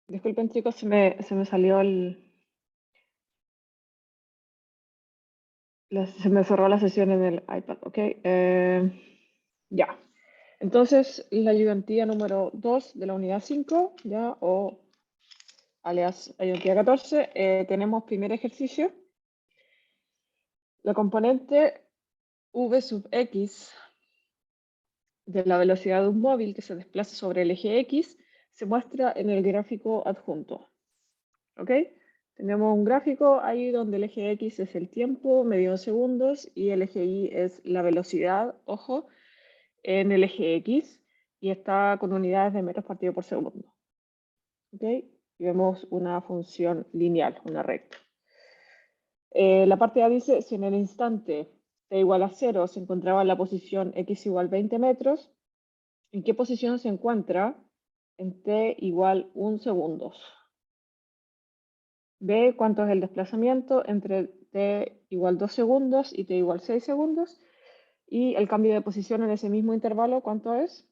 Disculpen chicos, se me salió se me cerró la sesión en el iPad, ¿ok? Ya. Entonces, la ayudantía número 2 de la unidad 5, ya, o alias ayudantía 14, tenemos primer ejercicio. La componente v sub x de la velocidad de un móvil que se desplaza sobre el eje X se muestra en el gráfico adjunto. ¿Ok? Tenemos un gráfico ahí donde el eje X es el tiempo, medido en segundos, y el eje Y es la velocidad, ojo, en el eje X, y está con unidades de metros partido por segundo. ¿Ok? Y vemos una función lineal, una recta. La parte A dice, si en el instante t igual a 0 se encontraba en la posición x igual 20 metros, ¿en qué posición se encuentra en t igual 1 segundos? B, cuánto es el desplazamiento entre t igual 2 segundos y t igual 6 segundos. Y el cambio de posición en ese mismo intervalo, ¿cuánto es?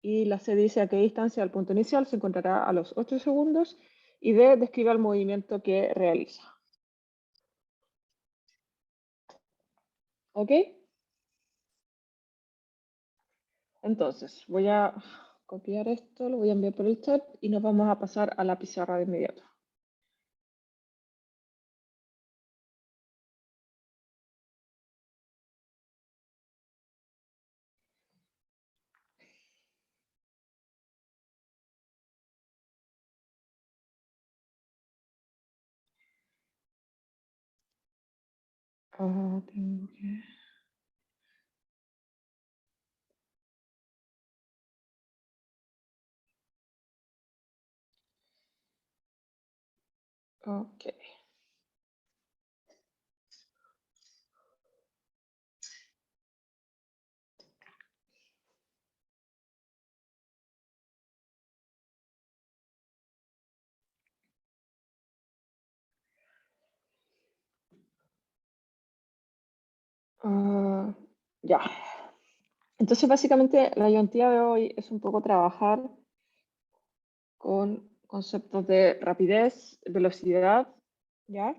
Y la C dice a qué distancia del punto inicial se encontrará a los 8 segundos. Y D describe el movimiento que realiza. ¿Ok? Entonces, voy a copiar esto, lo voy a enviar por el chat y nos vamos a pasar a la pizarra de inmediato. Tengo que... Ok. Ya. Entonces, básicamente, la ayudantía de hoy es un poco trabajar con conceptos de rapidez, velocidad, ¿ya?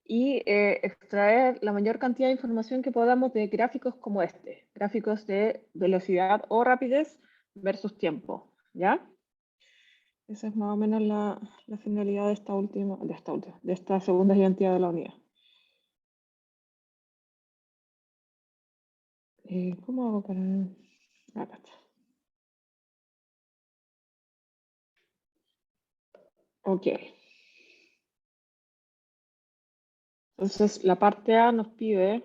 Y extraer la mayor cantidad de información que podamos de gráficos como este, gráficos de velocidad o rapidez versus tiempo, ¿ya? Esa es más o menos la finalidad de esta segunda ayudantía de la unidad. ¿Cómo hago para...? Acá está. Ok. Entonces, la parte A nos pide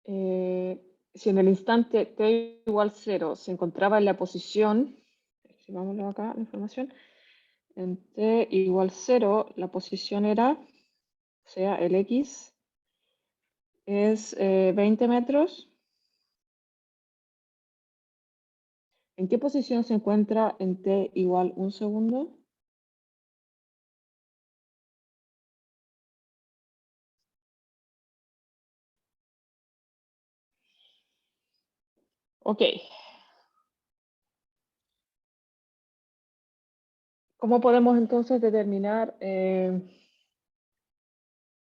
si en el instante t igual 0 se encontraba en la posición, escribámoslo acá la información, en t igual 0 la posición era, o sea, el x es 20 metros. ¿En qué posición se encuentra en t igual 1 segundo? Ok. ¿Cómo podemos entonces determinar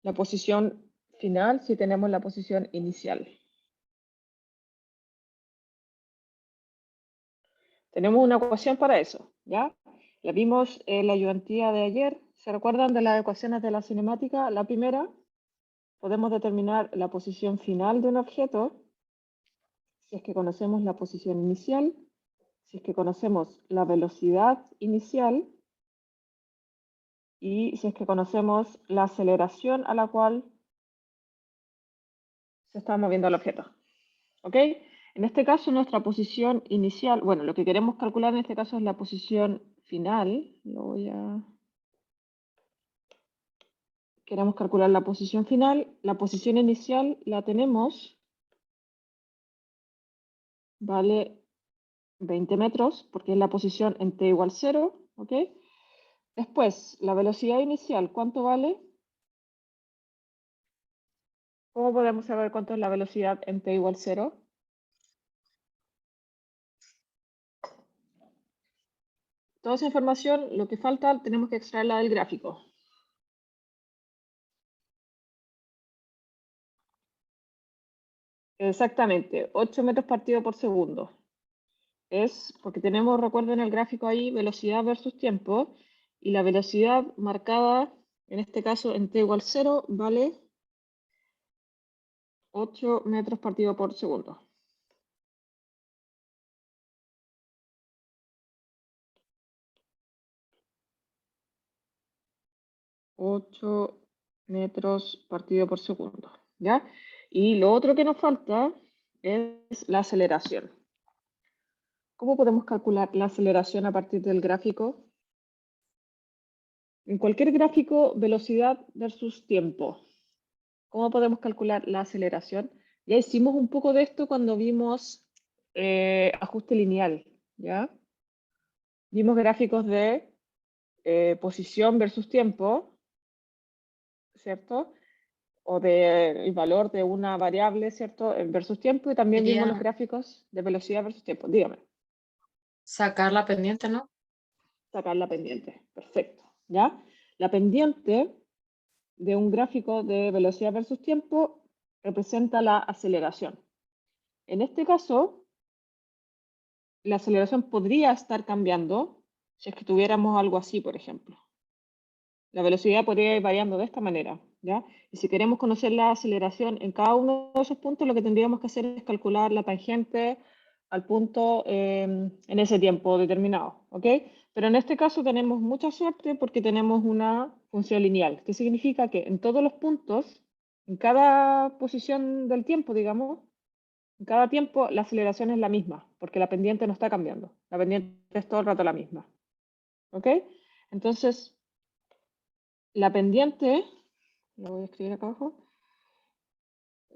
la posición final si tenemos la posición inicial? Tenemos una ecuación para eso, ¿ya? La vimos en la ayudantía de ayer. ¿Se recuerdan de las ecuaciones de la cinemática? La primera, podemos determinar la posición final de un objeto si es que conocemos la posición inicial, si es que conocemos la velocidad inicial y si es que conocemos la aceleración a la cual se está moviendo el objeto. ¿Ok? En este caso, nuestra posición inicial, bueno, lo que queremos calcular en este caso es la posición final. Queremos calcular la posición final. La posición inicial la tenemos, vale 20 metros, porque es la posición en t igual 0. ¿Ok? Después, la velocidad inicial, ¿cuánto vale? ¿Cómo podemos saber cuánto es la velocidad en t igual 0? toda esa información, lo que falta, tenemos que extraerla del gráfico. Exactamente, 8 metros partido por segundo. Es porque tenemos, recuerden el gráfico ahí, velocidad versus tiempo, y la velocidad marcada, en este caso en t igual 0, vale 8 metros partido por segundo. Ocho metros partido por segundo, ¿ya? Y lo otro que nos falta es la aceleración. ¿Cómo podemos calcular la aceleración a partir del gráfico? En cualquier gráfico, velocidad versus tiempo. ¿Cómo podemos calcular la aceleración? Ya hicimos un poco de esto cuando vimos ajuste lineal, ¿ya? Vimos gráficos de posición versus tiempo, ¿cierto? O del valor de una variable, ¿cierto? Versus tiempo, y también vimos los Sería gráficos de velocidad versus tiempo. Dígame. sacar la pendiente, ¿no? Sacar la pendiente. Perfecto, ¿ya? La pendiente de un gráfico de velocidad versus tiempo representa la aceleración. En este caso, la aceleración podría estar cambiando si es que tuviéramos algo así, por ejemplo. La velocidad podría ir variando de esta manera, ¿ya? Y si queremos conocer la aceleración en cada uno de esos puntos, lo que tendríamos que hacer es calcular la tangente al punto en ese tiempo determinado, ¿ok? Pero en este caso tenemos mucha suerte porque tenemos una función lineal, que significa que en todos los puntos, en cada posición del tiempo, digamos, en cada tiempo la aceleración es la misma, porque la pendiente no está cambiando. La pendiente es todo el rato la misma, ¿ok? Entonces, la pendiente, lo voy a escribir acá abajo,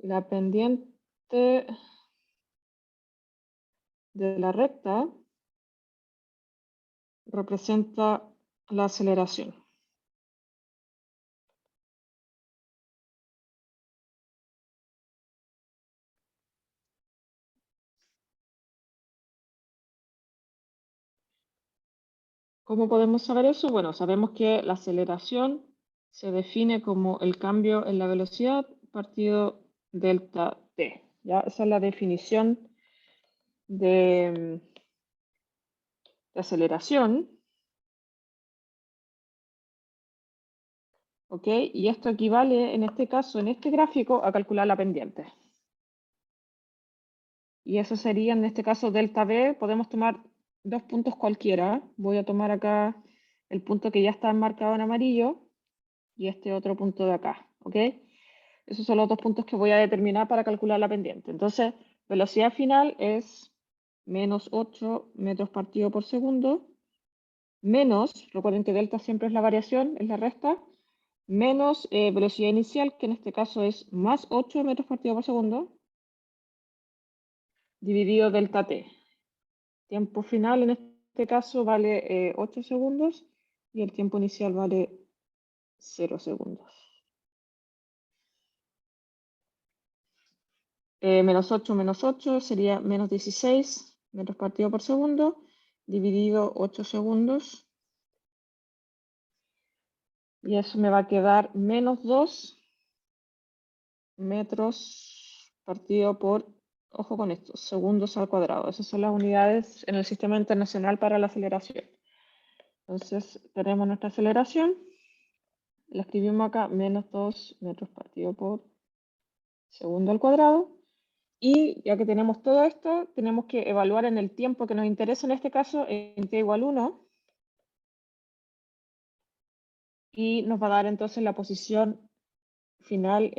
la pendiente de la recta representa la aceleración. ¿Cómo podemos saber eso? Bueno, sabemos que la aceleración se define como el cambio en la velocidad partido delta t. ¿Ya? Esa es la definición de aceleración. ¿Ok? Y esto equivale, en este caso, en este gráfico, a calcular la pendiente. Y eso sería, en este caso, delta B. Podemos tomar dos puntos cualquiera. Voy a tomar acá el punto que ya está marcado en amarillo y este otro punto de acá. ¿Ok? Esos son los dos puntos que voy a determinar para calcular la pendiente. Entonces, velocidad final es menos 8 metros partido por segundo, menos, recuerden que delta siempre es la variación, es la resta, menos velocidad inicial, que en este caso es más 8 metros partido por segundo, dividido delta t. Tiempo final en este caso vale 8 segundos y el tiempo inicial vale 0 segundos. Menos 8 sería menos 16 metros partido por segundo, dividido 8 segundos. Y eso me va a quedar menos 2 metros partido por, ojo con esto, segundos al cuadrado. Esas son las unidades en el Sistema Internacional para la Aceleración. Entonces, tenemos nuestra aceleración. La escribimos acá, menos 2 metros partido por segundo al cuadrado. Y ya que tenemos todo esto, tenemos que evaluar en el tiempo que nos interesa, en este caso, en t igual 1. Y nos va a dar entonces la posición final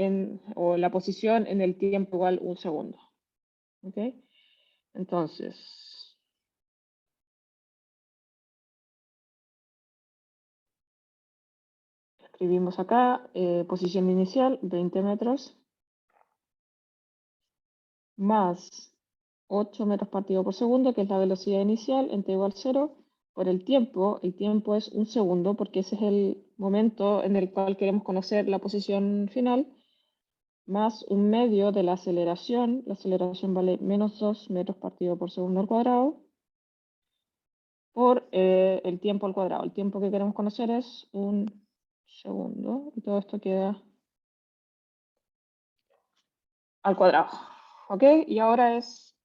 o la posición en el tiempo igual 1 segundo. ¿Ok? Entonces, escribimos acá, posición inicial, 20 metros, más 8 metros partido por segundo, que es la velocidad inicial, en t igual 0, por el tiempo es 1 segundo, porque ese es el momento en el cual queremos conocer la posición final, más un medio de la aceleración vale menos 2 metros partido por segundo al cuadrado, por el tiempo al cuadrado. El tiempo que queremos conocer es 1 segundo. Y todo esto queda al cuadrado. ¿Ok? Y ahora es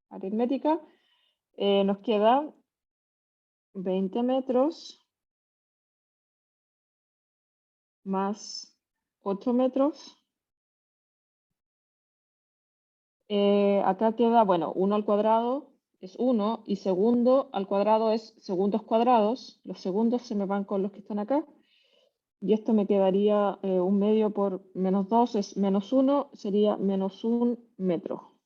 aritmética. Nos queda 20 metros más 8 metros. Acá queda, bueno, 1 al cuadrado es 1 y segundo al cuadrado es segundos cuadrados. Los segundos se me van con los que están acá. Y esto me quedaría 1/2 por menos 2 es menos 1, sería menos 1 metro.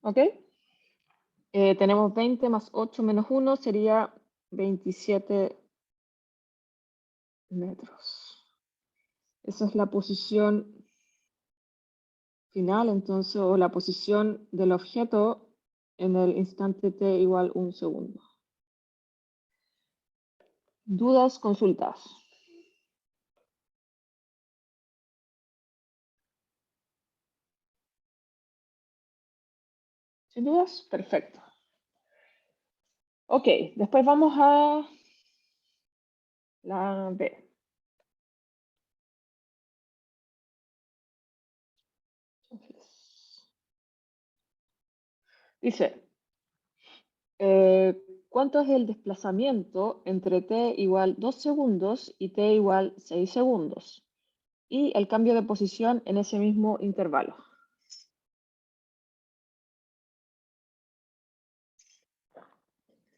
¿Ok? Tenemos 20 más 8 menos 1 sería 27 metros. Esa es la posición final, entonces, o la posición del objeto en el instante t igual 1 segundo. ¿Dudas, consultas? ¿Sin dudas? Perfecto. Ok, después vamos a la B. Dice, ¿cuánto es el desplazamiento entre t igual 2 segundos y t igual 6 segundos? Y el cambio de posición en ese mismo intervalo.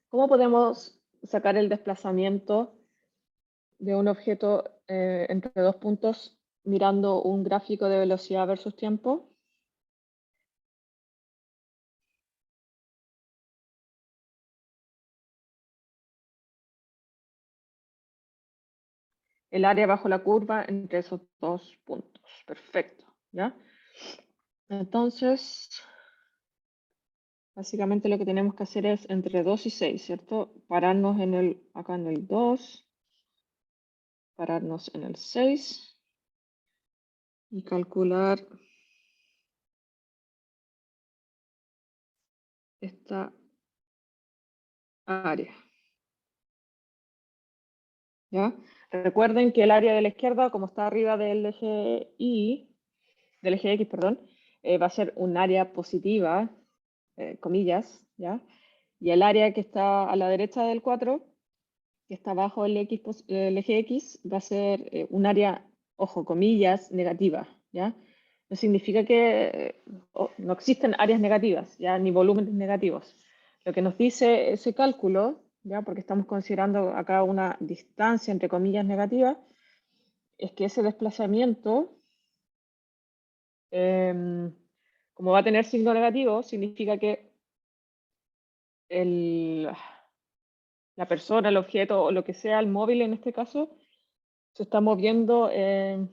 ¿Cómo podemos sacar el desplazamiento de un objeto entre dos puntos mirando un gráfico de velocidad versus tiempo? El área bajo la curva entre esos dos puntos. Perfecto, ¿ya? Entonces, básicamente lo que tenemos que hacer es entre 2 y 6, ¿cierto? Pararnos acá en el 2, pararnos en el 6 y calcular esta área. ¿Ya? Recuerden que el área de la izquierda, como está arriba del eje Y, del eje X, perdón, va a ser un área positiva, comillas, ¿ya? Y el área que está a la derecha del 4, que está bajo el eje X, va a ser un área, ojo, comillas, negativa, ¿ya? No significa que no existen áreas negativas, ¿ya? Ni volúmenes negativos. Lo que nos dice ese cálculo, ¿ya? Porque estamos considerando acá una distancia entre comillas negativa, es que ese desplazamiento, como va a tener signo negativo, significa que la persona, el objeto o lo que sea, el móvil en este caso, se está moviendo en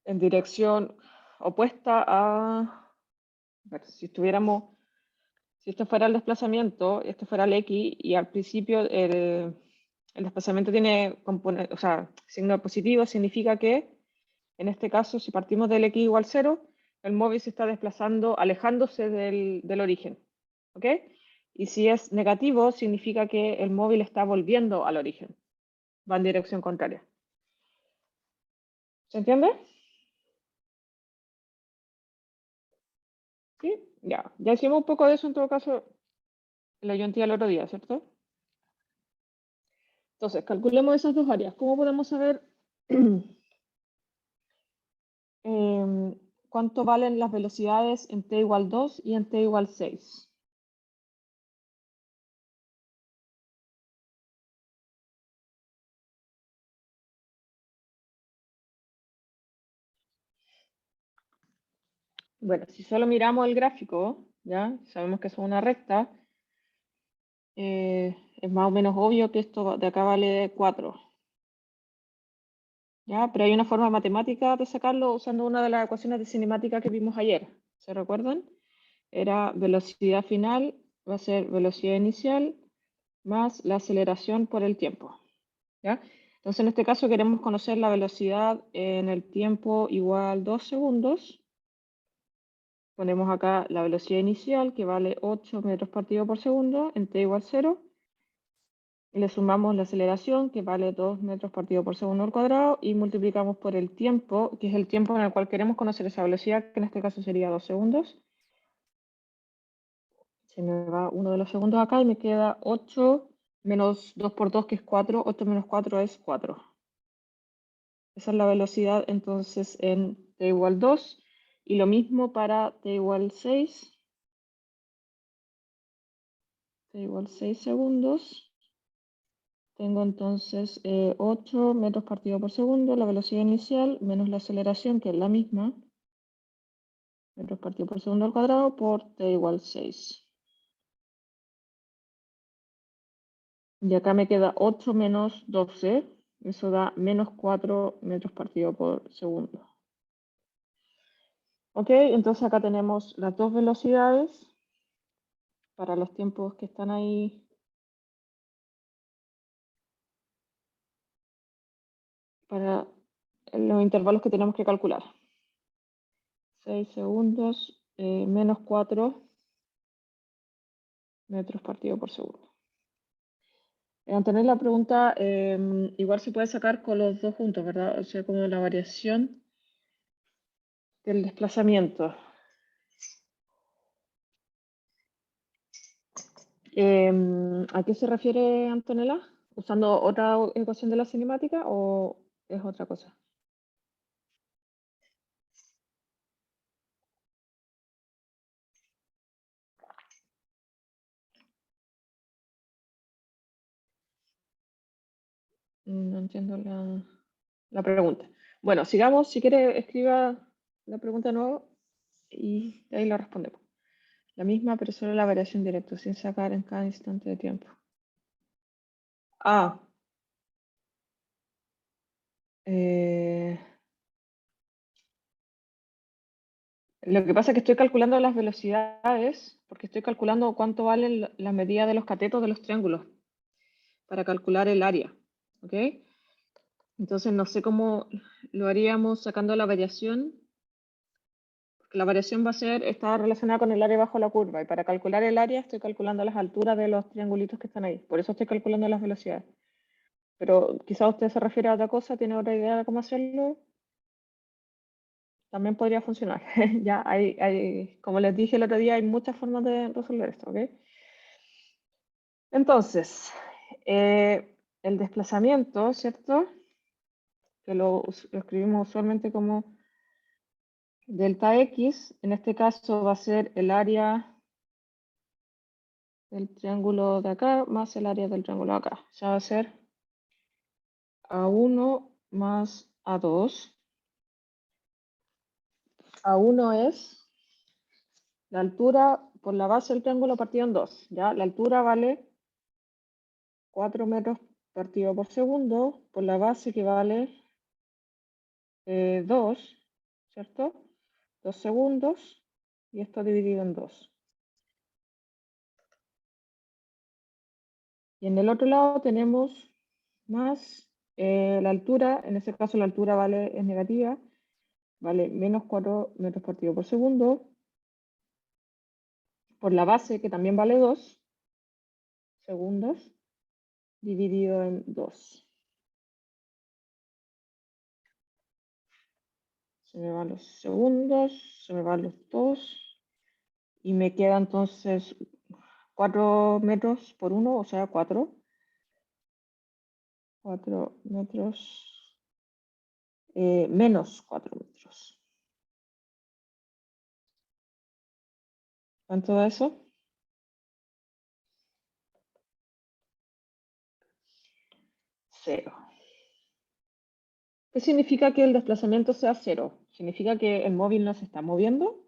dirección opuesta a ver, si esto fuera el desplazamiento, este fuera el X, y al principio el desplazamiento tiene componente, o sea, signo positivo, significa que, en este caso, si partimos del X igual 0, el móvil se está desplazando, alejándose del origen, ¿ok? Y si es negativo, significa que el móvil está volviendo al origen, va en dirección contraria. ¿Se entiende? ¿Sí? Ya hicimos un poco de eso en todo caso en la ayuntía el otro día, ¿cierto? Entonces, calculemos esas dos áreas. ¿Cómo podemos saber cuánto valen las velocidades en t igual 2 y en t igual 6? Bueno, si solo miramos el gráfico, ¿ya? Sabemos que es una recta, es más o menos obvio que esto de acá vale 4. ¿Ya? Pero hay una forma matemática de sacarlo usando una de las ecuaciones de cinemática que vimos ayer. ¿Se recuerdan? Era velocidad final, va a ser velocidad inicial más la aceleración por el tiempo. ¿Ya? Entonces, en este caso queremos conocer la velocidad en el tiempo igual 2 segundos. Ponemos acá la velocidad inicial, que vale 8 metros partido por segundo, en t igual 0. Y le sumamos la aceleración, que vale 2 metros partido por segundo al cuadrado, y multiplicamos por el tiempo, que es el tiempo en el cual queremos conocer esa velocidad, que en este caso sería 2 segundos. Se me va uno de los segundos acá y me queda 8 menos 2 por 2, que es 4. 8 menos 4 es 4. Esa es la velocidad entonces en t igual 2. Y lo mismo para t igual 6. T igual 6 segundos. Tengo entonces 8 metros partido por segundo, la velocidad inicial, menos la aceleración, que es la misma, metros partido por segundo al cuadrado, por t igual 6. Y acá me queda 8 menos 12, eso da menos 4 metros partido por segundo. Ok, entonces acá tenemos las dos velocidades para los tiempos que están ahí. Para los intervalos que tenemos que calcular. 6 segundos menos 4 metros partido por segundo. Antonella, la pregunta igual se puede sacar con los dos juntos, ¿verdad? O sea, como la variación del desplazamiento. ¿A qué se refiere Antonella? ¿Usando otra ecuación de la cinemática o es otra cosa? No entiendo la pregunta. Bueno, sigamos. Si quiere, escriba la pregunta de nuevo y ahí la respondemos. La misma, pero solo la variación directa, sin sacar en cada instante de tiempo. Ah. Lo que pasa es que estoy calculando las velocidades, porque estoy calculando cuánto valen las medidas de los catetos de los triángulos para calcular el área. ¿Ok? Entonces no sé cómo lo haríamos sacando la variación. La variación va a ser, está relacionada con el área bajo la curva. Y para calcular el área estoy calculando las alturas de los triangulitos que están ahí. Por eso estoy calculando las velocidades. Pero quizás usted se refiere a otra cosa, tiene otra idea de cómo hacerlo. También podría funcionar. Ya como les dije el otro día, hay muchas formas de resolver esto. ¿Ok? Entonces, el desplazamiento, ¿cierto? Que lo escribimos usualmente como delta X, en este caso va a ser el área del triángulo de acá más el área del triángulo de acá. O sea, va a ser A1 más A2. A1 es la altura por la base del triángulo partido en 2. ¿Ya? La altura vale 4 metros partido por segundo por la base que vale 2, ¿cierto? 2 segundos y esto dividido en 2. Y en el otro lado tenemos más la altura, en este caso la altura es negativa, vale menos 4 metros partido por segundo, por la base que también vale 2 segundos, dividido en 2. Se me van los segundos, se me van los 2, y me queda entonces 4 metros por 1, o sea 4. 4 metros, menos 4 metros. ¿Cuánto da eso? 0. ¿Qué significa que el desplazamiento sea 0? ¿Significa que el móvil no se está moviendo?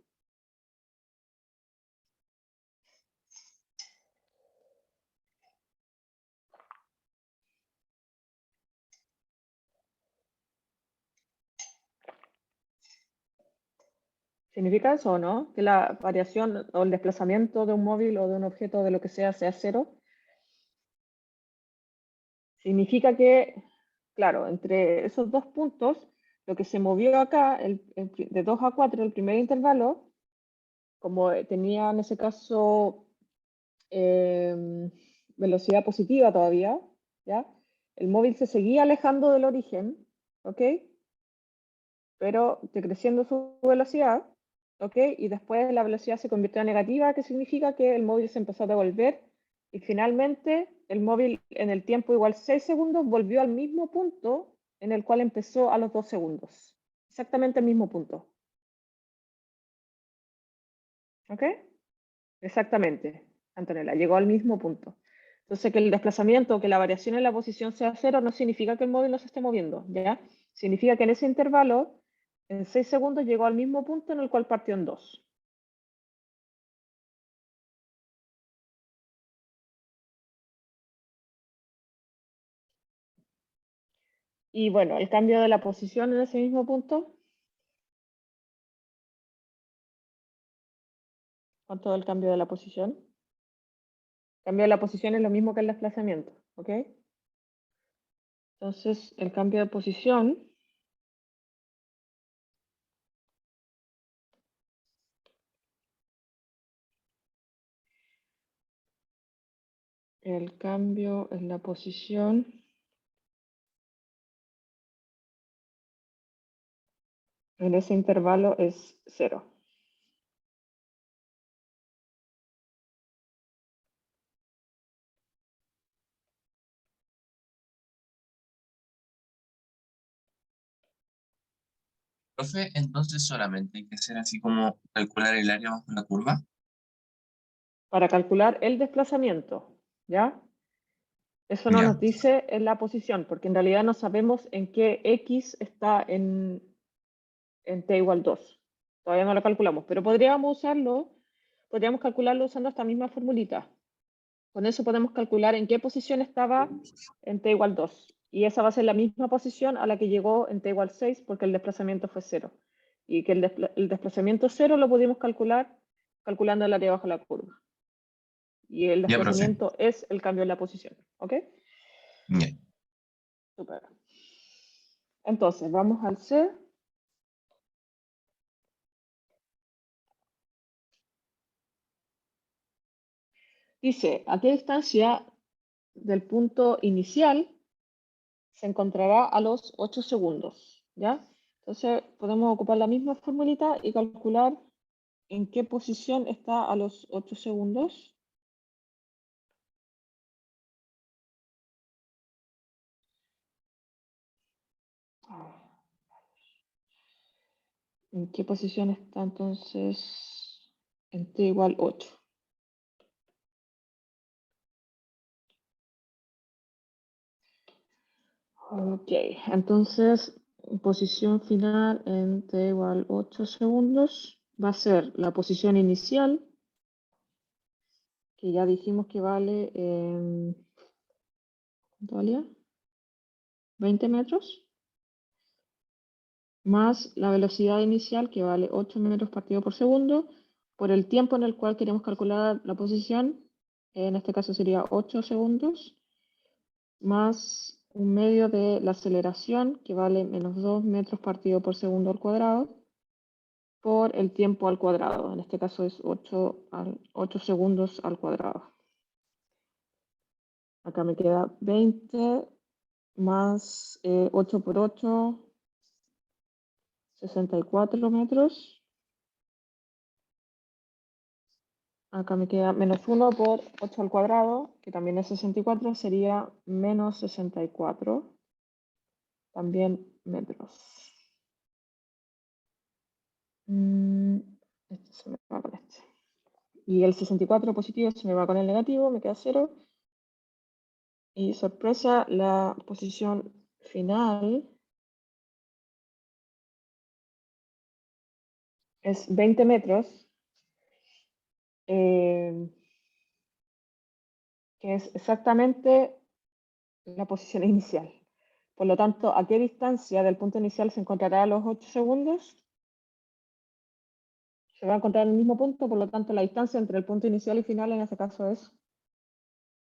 ¿Significa eso o no? Que la variación o el desplazamiento de un móvil o de un objeto de lo que sea 0. Significa que claro, entre esos dos puntos, lo que se movió acá, de 2 a 4, el primer intervalo, como tenía en ese caso velocidad positiva todavía, ¿ya? El móvil se seguía alejando del origen, ¿ok? Pero decreciendo su velocidad, ¿ok? Y después la velocidad se convirtió en negativa, que significa que el móvil se empezó a devolver y finalmente el móvil en el tiempo igual 6 segundos volvió al mismo punto en el cual empezó a los 2 segundos. Exactamente el mismo punto. ¿Ok? Exactamente, Antonella, llegó al mismo punto. Entonces, que el desplazamiento, que la variación en la posición sea cero, no significa que el móvil no se esté moviendo, ¿ya? Significa que en ese intervalo, en 6 segundos, llegó al mismo punto en el cual partió en 2. Y bueno, el cambio de la posición en ese mismo punto. ¿Cuánto es el cambio de la posición? El cambio de la posición es lo mismo que el desplazamiento, ¿ok? Entonces, el cambio de posición el cambio en la posición en ese intervalo es 0. Profe, entonces solamente hay que hacer así como calcular el área bajo la curva. Para calcular el desplazamiento, ¿ya? Eso no Ya, nos dice en la posición, porque en realidad no sabemos en qué X está en T igual 2. Todavía no lo calculamos, pero podríamos calcularlo usando esta misma formulita. Con eso podemos calcular en qué posición estaba en T igual 2. Y esa va a ser la misma posición a la que llegó en T igual 6, porque el desplazamiento fue 0. Y que el desplazamiento 0 lo pudimos calcular calculando el área bajo la curva. Y el ya, profe. desplazamiento es el cambio en la posición. ¿Ok? Ya. Super. Entonces, vamos al C. Dice, ¿a qué distancia del punto inicial se encontrará a los 8 segundos? ¿Ya? Entonces, podemos ocupar la misma formulita y calcular en qué posición está a los 8 segundos. ¿En qué posición está entonces en T igual 8? Ok, entonces posición final en T igual 8 segundos va a ser la posición inicial, que ya dijimos que vale, ¿cuánto valía? 20 metros, más la velocidad inicial, que vale 8 metros partido por segundo, por el tiempo en el cual queremos calcular la posición, en este caso sería 8 segundos, más un medio de la aceleración, que vale menos 2 metros partido por segundo al cuadrado, por el tiempo al cuadrado. En este caso es 8 segundos al cuadrado. Acá me queda 20 más 8 por 8, 64 metros. Acá me queda menos 1 por 8 al cuadrado, que también es 64, sería menos 64, también metros. Este se me va con este. Y el 64 positivo se me va con el negativo, me queda 0. Y sorpresa, la posición final es 20 metros, que es exactamente la posición inicial. Por lo tanto, ¿a qué distancia del punto inicial se encontrará a los 8 segundos? Se va a encontrar en el mismo punto, por lo tanto, la distancia entre el punto inicial y final en este caso es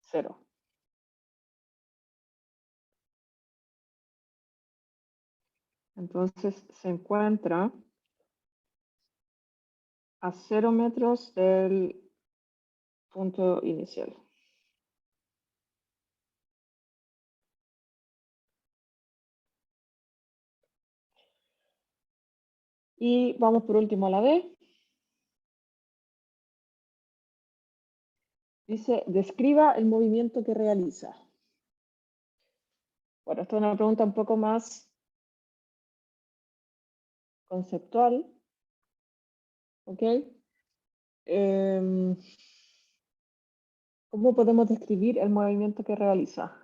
0. Entonces se encuentra a 0 metros del punto inicial. Y vamos por último a la D. Dice, describa el movimiento que realiza. Bueno, esta es una pregunta un poco más conceptual. ¿Ok? ¿Cómo podemos describir el movimiento que realiza?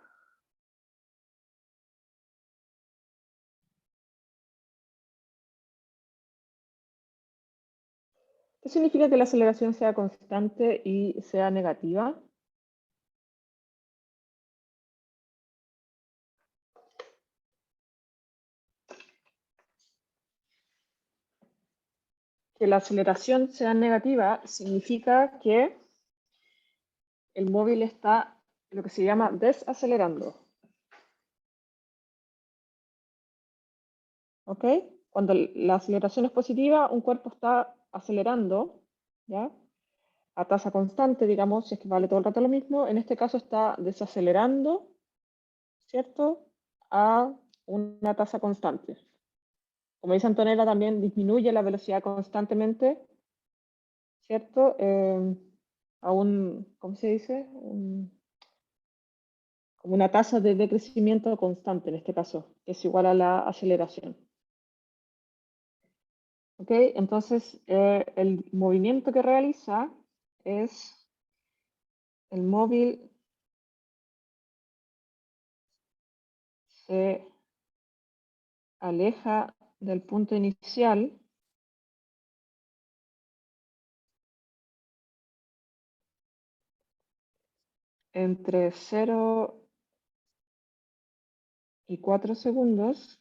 ¿Qué significa que la aceleración sea constante y sea negativa? Que la aceleración sea negativa significa que el móvil está lo que se llama desacelerando. ¿Ok? Cuando la aceleración es positiva, un cuerpo está acelerando, ¿ya? A tasa constante, digamos, si es que vale todo el rato lo mismo. En este caso está desacelerando, ¿cierto? A una tasa constante. Como dice Antonella, también disminuye la velocidad constantemente, ¿cierto? A un, ¿cómo se dice? Como una tasa de decrecimiento constante, en este caso, que es igual a la aceleración. ¿Ok? Entonces, el movimiento que realiza es el móvil se aleja del punto inicial entre 0 y 4 segundos,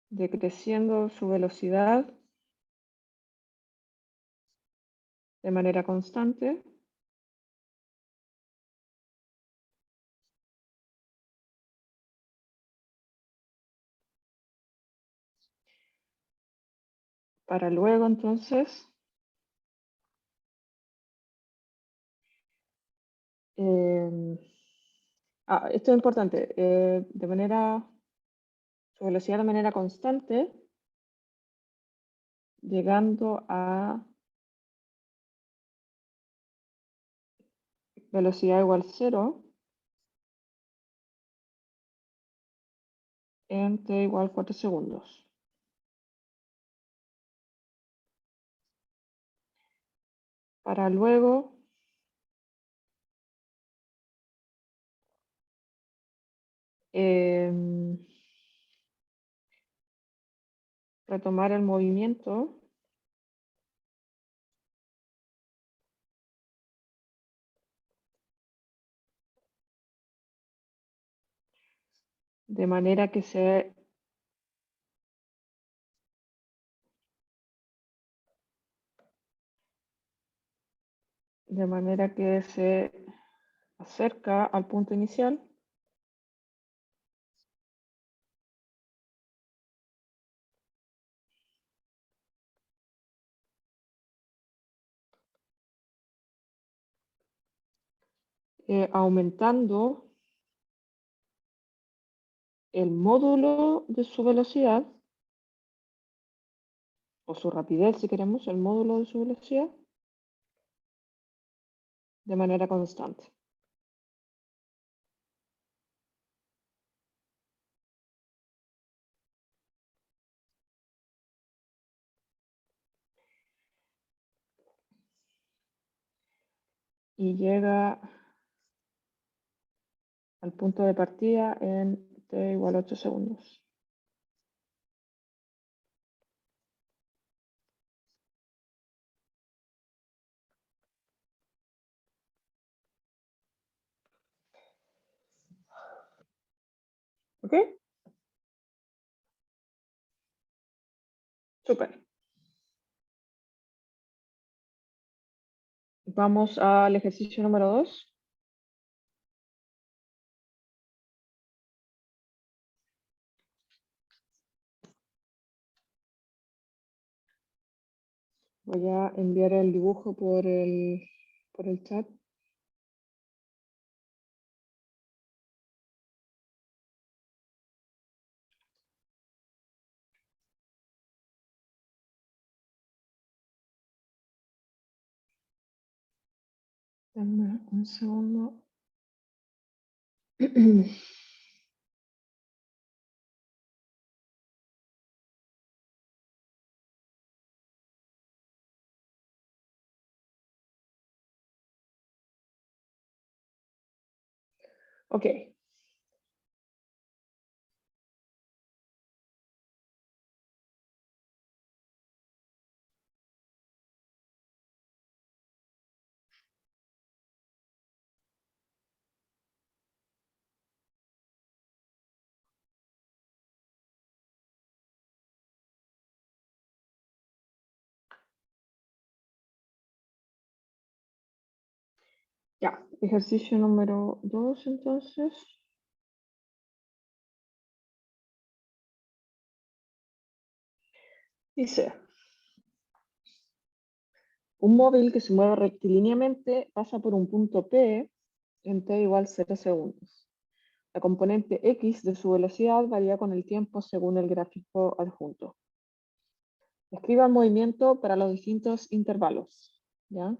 decreciendo su velocidad de manera constante para luego entonces esto es importante, su velocidad de manera constante, llegando a velocidad igual 0 en t igual 4 segundos. Para luego retomar el movimiento de manera que se acerca al punto inicial aumentando el módulo de su velocidad o su rapidez, si queremos, el módulo de su velocidad de manera constante. Y llega al punto de partida en t igual a 8 segundos. ¿Ok? Súper. Vamos al ejercicio número 2. Voy a enviar el dibujo por el chat. Dame un segundo. Ok. Ya, ejercicio número 2 entonces. Dice, un móvil que se mueve rectilíneamente pasa por un punto P en t igual 0 segundos. La componente x de su velocidad varía con el tiempo según el gráfico adjunto. Escriba el movimiento para los distintos intervalos. ¿Ya?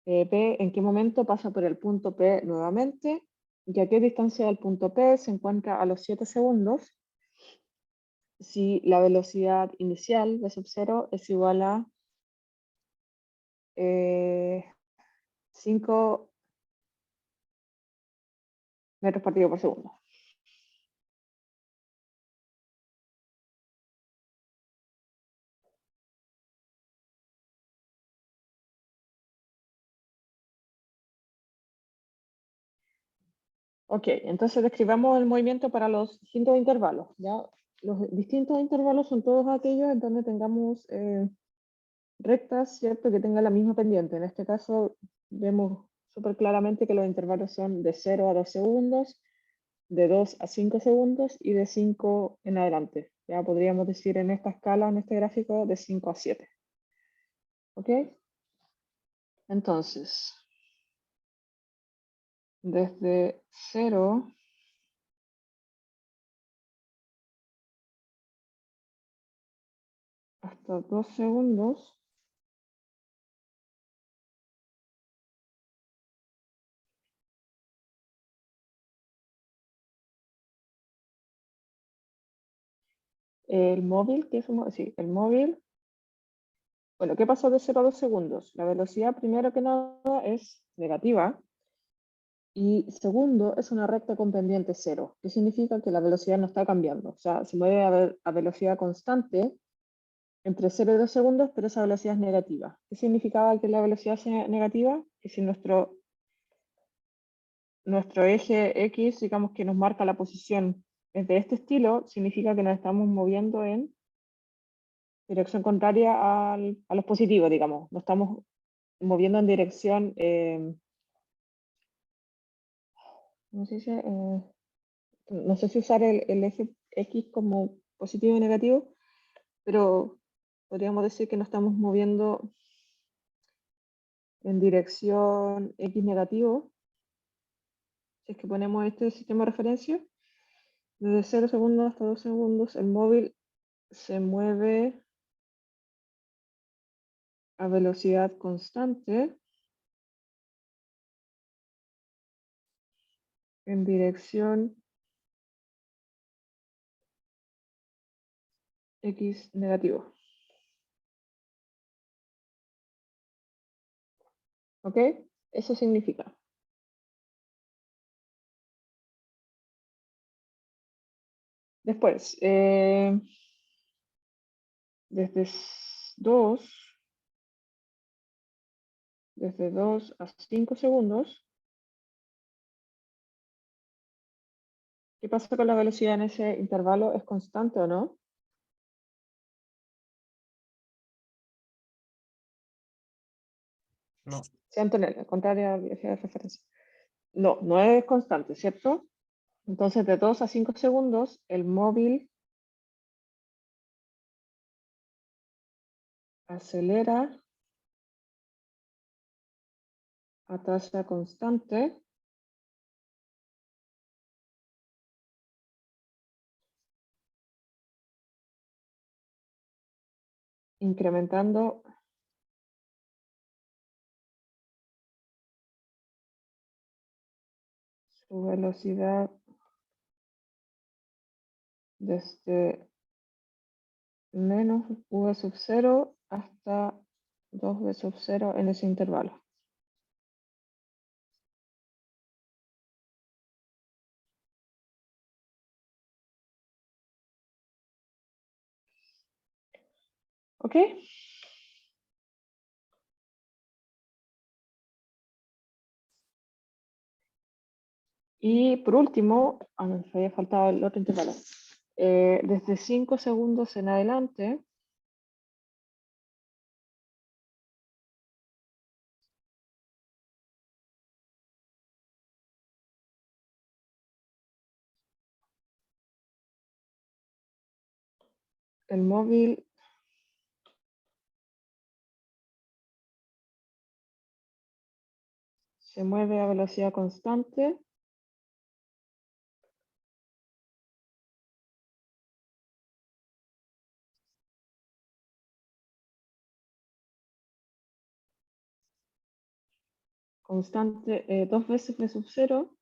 P, ¿en qué momento pasa por el punto P nuevamente? ¿Y a qué distancia del punto P se encuentra a los 7 segundos? Si la velocidad inicial v sub 0 es igual a 5 metros partido por segundo. Ok, entonces describamos el movimiento para los distintos intervalos. ¿Ya? Los distintos intervalos son todos aquellos en donde tengamos rectas, ¿cierto? Que tengan la misma pendiente. En este caso vemos súper claramente que los intervalos son de 0 a 2 segundos, de 2 a 5 segundos y de 5 en adelante. Ya podríamos decir en esta escala, en este gráfico, de 5 a 7. ¿Ok? Entonces, desde 0 hasta 2 segundos, el móvil, ¿qué es un móvil? Sí, el móvil. Bueno, ¿qué pasa de 0 a 2 segundos? La velocidad, primero que nada, es negativa. Y segundo, es una recta con pendiente cero, que significa que la velocidad no está cambiando. O sea, se mueve a velocidad constante entre 0 y 2 segundos, pero esa velocidad es negativa. ¿Qué significaba que la velocidad sea negativa? Que si nuestro eje X, digamos que nos marca la posición es de este estilo, significa que nos estamos moviendo en dirección contraria a los positivos, digamos. Nos estamos moviendo en dirección, no sé si usar el eje X como positivo y negativo, pero podríamos decir que nos estamos moviendo en dirección X negativo. Si es que ponemos este sistema de referencia, desde 0 segundos hasta 2 segundos, el móvil se mueve a velocidad constante en dirección X negativo. ¿Ok? Eso significa. Después, desde 2 a 5 segundos, ¿qué pasa con la velocidad en ese intervalo? ¿Es constante o no? No. Sí, Antonella, contraria a la velocidad de referencia. No, no es constante, ¿cierto? Entonces, de 2 a 5 segundos, el móvil acelera a tasa constante incrementando su velocidad desde menos v sub 0 hasta 2v sub 0 en ese intervalo. ¿Ok? Y por último, me había faltado el otro intervalo. Desde 5 segundos en adelante, el móvil se mueve a velocidad constante dos veces v sub 0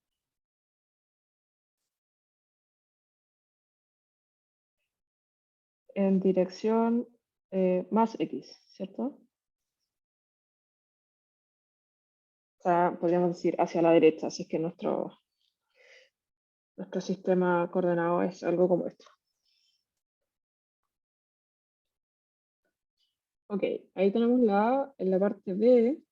en dirección más x, ¿cierto? O sea, podríamos decir hacia la derecha, así que nuestro sistema coordenado es algo como esto. Ok, ahí tenemos en la parte B.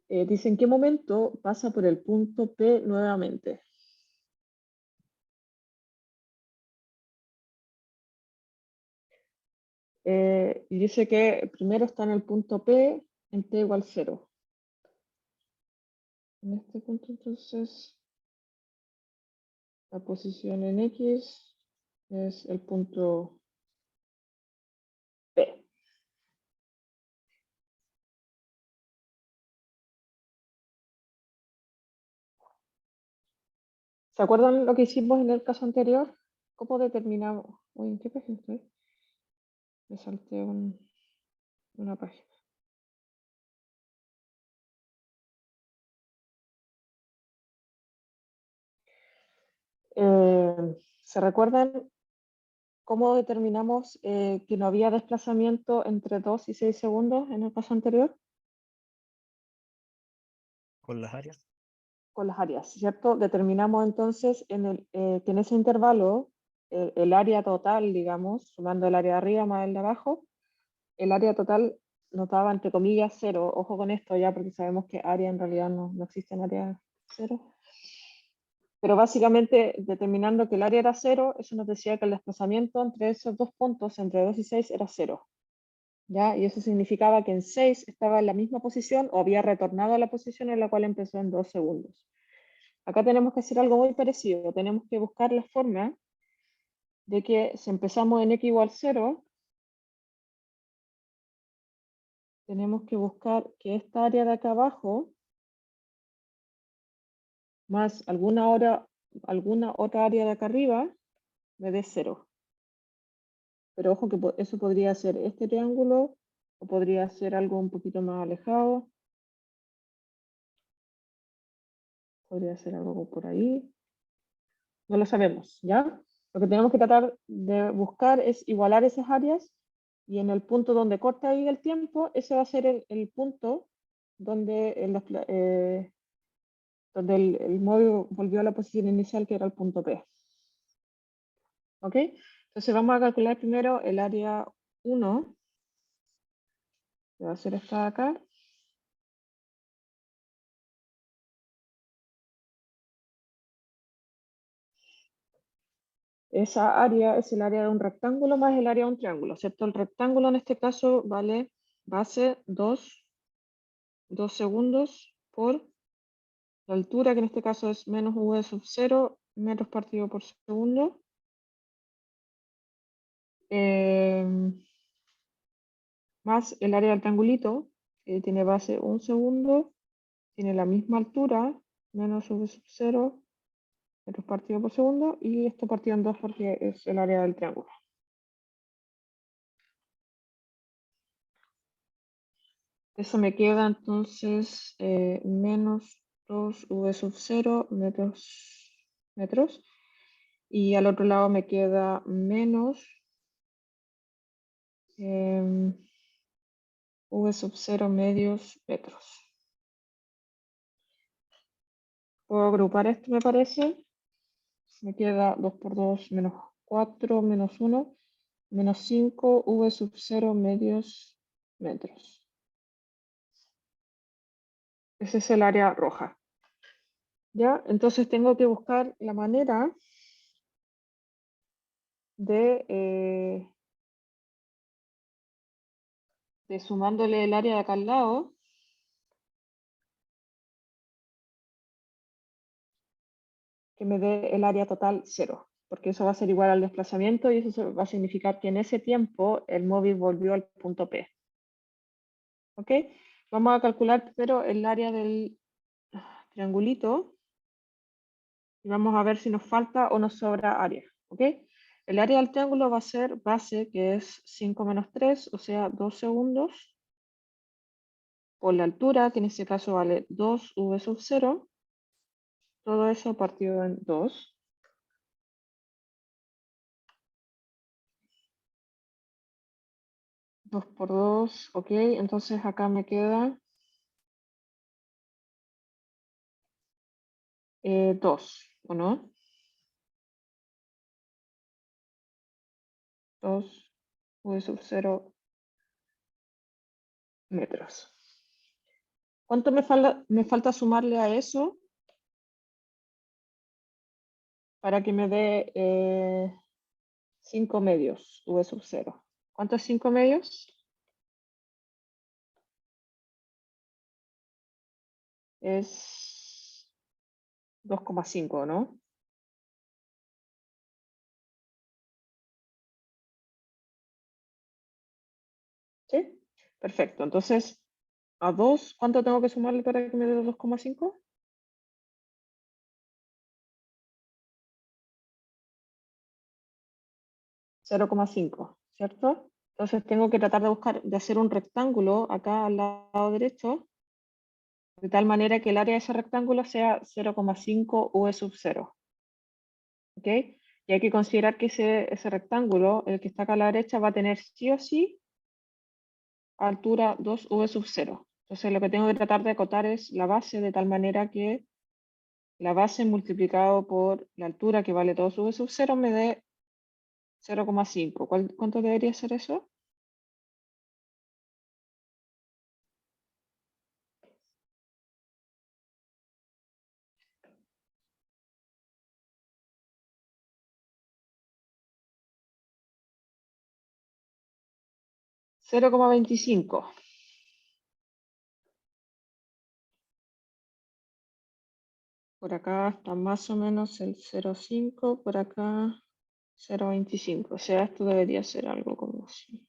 Dice en qué momento pasa por el punto P nuevamente. Y dice que primero está en el punto P en t igual 0. En este punto entonces la posición en X es el punto P. ¿Se acuerdan lo que hicimos en el caso anterior? ¿Cómo determinamos? Uy, ¿en qué página estoy? Me salté una página. ¿Se recuerdan cómo determinamos que no había desplazamiento entre 2 y 6 segundos en el caso anterior? Con las áreas. Con las áreas, ¿cierto? Determinamos entonces que en ese intervalo el área total, digamos, sumando el área de arriba más el de abajo, el área total nos daba entre comillas 0. Ojo con esto ya porque sabemos que área en realidad no existe en área 0. Pero básicamente determinando que el área era 0, eso nos decía que el desplazamiento entre esos dos puntos, entre 2 y 6, era 0. ¿Ya? Y eso significaba que en 6 estaba en la misma posición o había retornado a la posición en la cual empezó en 2 segundos. Acá tenemos que hacer algo muy parecido. Tenemos que buscar la forma de que si empezamos en x igual 0, tenemos que buscar que esta área de acá abajo, más alguna otra área de acá arriba, me dé 0. Pero ojo que eso podría ser este triángulo o podría ser algo un poquito más alejado. Podría ser algo por ahí. No lo sabemos, ¿ya? Lo que tenemos que tratar de buscar es igualar esas áreas y en el punto donde corta ahí el tiempo, ese va a ser el punto donde el móvil volvió a la posición inicial que era el punto P. ¿Ok? Entonces vamos a calcular primero el área 1, que va a ser esta de acá. Esa área es el área de un rectángulo más el área de un triángulo, ¿cierto? El rectángulo en este caso vale base 2 segundos por la altura, que en este caso es menos v sub 0 metros partido por segundo. más el área del triangulito, que tiene base 1 segundo, tiene la misma altura, menos v sub 0, metros partido por segundo, y esto partido en 2 porque es el área del triángulo. Eso me queda entonces menos 2v sub 0 metros. Y al otro lado me queda menos v sub 0 medios metros. Puedo agrupar esto, me parece. Me queda 2 por 2 menos 4 menos 1 menos 5 v sub 0 medios metros. Ese es el área roja. ¿Ya? Entonces tengo que buscar la manera de sumándole el área de acá al lado, que me dé el área total 0, porque eso va a ser igual al desplazamiento y eso va a significar que en ese tiempo el móvil volvió al punto P. ¿Ok? Vamos a calcular primero el área del triangulito y vamos a ver si nos falta o nos sobra área. ¿Ok? El área del triángulo va a ser base, que es 5 menos 3, o sea, 2 segundos, por la altura, que en este caso vale 2v sub 0, todo eso partido en 2. Dos por 2, ok, entonces acá me queda 2, ¿o no? 2 v sub 0 metros. ¿Cuánto me falta sumarle a eso para que me dé 5 medios v sub 0? ¿Cuánto es 5 medios? Es 2,5, ¿no? ¿Sí? Perfecto. Entonces, a 2, ¿cuánto tengo que sumarle para que me dé 2,5? 0,5, ¿cierto? Entonces tengo que tratar de hacer un rectángulo acá al lado derecho, de tal manera que el área de ese rectángulo sea 0,5 v sub 0. ¿Ok? Y hay que considerar que ese rectángulo, el que está acá a la derecha, va a tener sí o sí altura 2v sub 0. Entonces lo que tengo que tratar de acotar es la base, de tal manera que la base multiplicado por la altura, que vale 2v sub 0, me dé 0,5. ¿Cuánto debería ser eso? 0,25. Por acá está más o menos el 0,5, por acá 0,25. O sea, esto debería ser algo como así.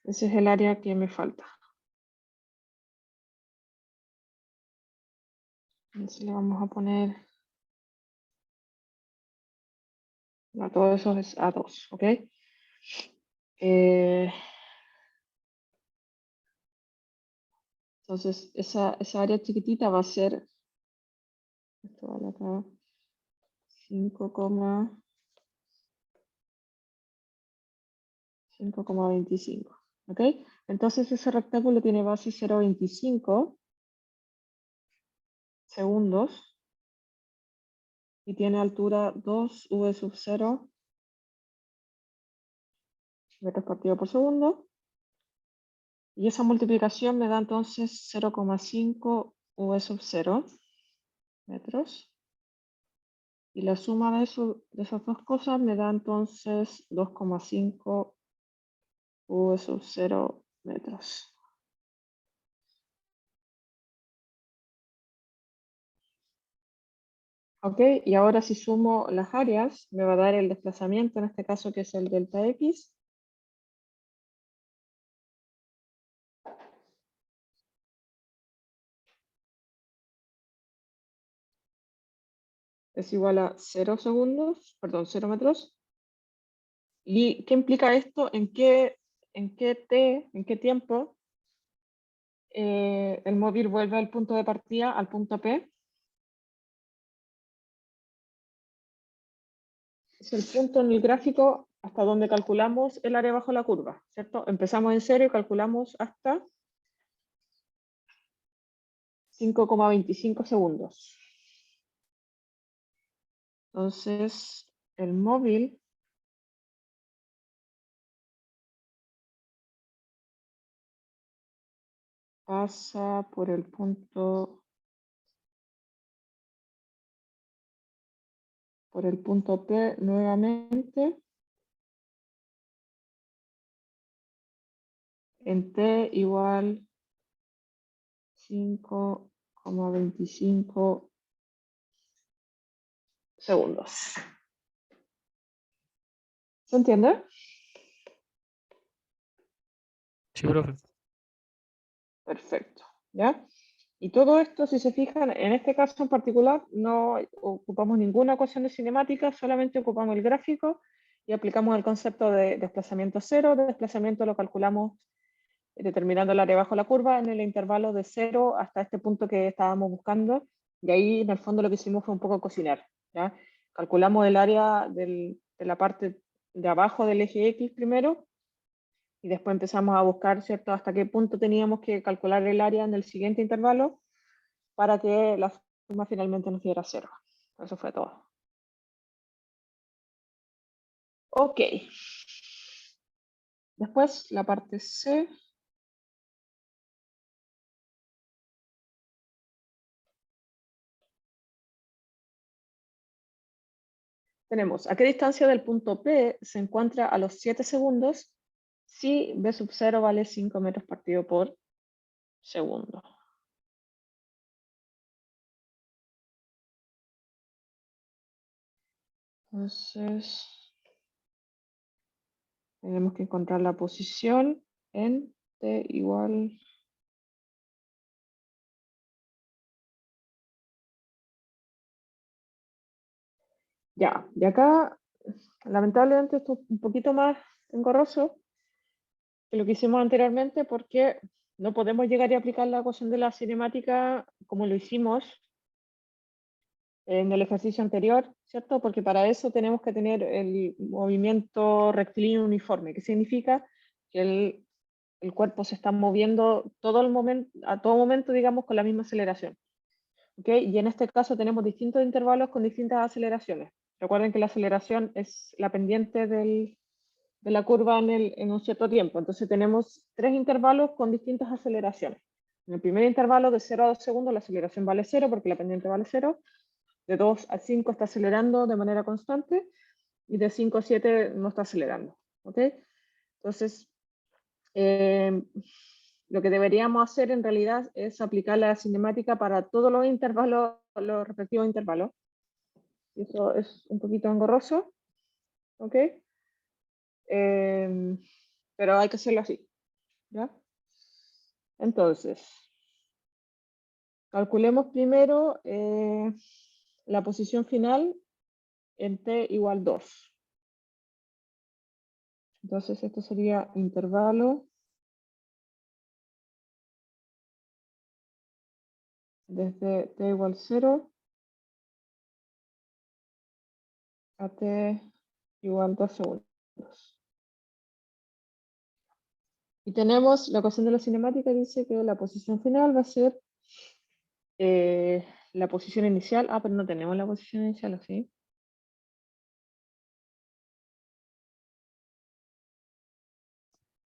Ese es el área que me falta. Entonces le vamos a poner... No, todo eso es A2, ¿ok? Entonces, esa área chiquitita va a ser... Esto vale acá 5,25. ¿Ok? Entonces ese rectángulo tiene base 0,25 segundos y tiene altura 2v sub 0 metros partido por segundo. Y esa multiplicación me da entonces 0,5 v sub 0 metros. Y la suma de esas dos cosas me da entonces 2,5 v sub 0 metros. Ok, y ahora si sumo las áreas, me va a dar el desplazamiento, en este caso que es el delta X. Es igual a 0 segundos, perdón, 0 metros. ¿Y qué implica esto? ¿En qué tiempo el móvil vuelve al punto de partida, al punto P? Es el punto en el gráfico hasta donde calculamos el área bajo la curva, ¿cierto? Empezamos en 0 y calculamos hasta 5,25 segundos. Entonces, el móvil pasa por el punto P nuevamente en T igual 5,25 segundos. ¿Se entiende? Sí, profe. Perfecto. ¿Ya? Y todo esto, si se fijan, en este caso en particular, no ocupamos ninguna ecuación de cinemática, solamente ocupamos el gráfico y aplicamos el concepto de desplazamiento cero. De desplazamiento lo calculamos determinando el área bajo la curva en el intervalo de 0 hasta este punto que estábamos buscando. Y ahí, en el fondo, lo que hicimos fue un poco cocinar. ¿Ya? Calculamos el área de la parte de abajo del eje X primero, y después empezamos a buscar, ¿cierto?, hasta qué punto teníamos que calcular el área en el siguiente intervalo para que la suma finalmente nos diera 0. Eso fue todo. Ok. Después la parte C. Tenemos a qué distancia del punto P se encuentra a los 7 segundos si B sub 0 vale 5 metros partido por segundo. Entonces, tenemos que encontrar la posición en T igual. Ya, y acá, lamentablemente, esto es un poquito más engorroso que lo que hicimos anteriormente, porque no podemos llegar y aplicar la ecuación de la cinemática como lo hicimos en el ejercicio anterior, ¿cierto? Porque para eso tenemos que tener el movimiento rectilíneo uniforme, que significa que el cuerpo se está moviendo todo el momento, a todo momento, digamos, con la misma aceleración. ¿Ok? Y en este caso tenemos distintos intervalos con distintas aceleraciones. Recuerden que la aceleración es la pendiente de la curva en un cierto tiempo. Entonces tenemos 3 intervalos con distintas aceleraciones. En el primer intervalo de 0 a 2 segundos la aceleración vale 0 porque la pendiente vale 0. De 2 a 5 está acelerando de manera constante y de 5 a 7 no está acelerando. ¿Ok? Entonces, lo que deberíamos hacer en realidad es aplicar la cinemática para todos los intervalos, los respectivos intervalos. Y eso es un poquito engorroso. ¿Ok? Pero hay que hacerlo así. ¿Ya? Entonces, calculemos primero la posición final en t igual 2. Entonces, esto sería intervalo desde t igual 0 a t igual 2 segundos. Y tenemos la ecuación de la cinemática, dice que la posición final va a ser la posición inicial. Ah, pero no tenemos la posición inicial, ¿o sí?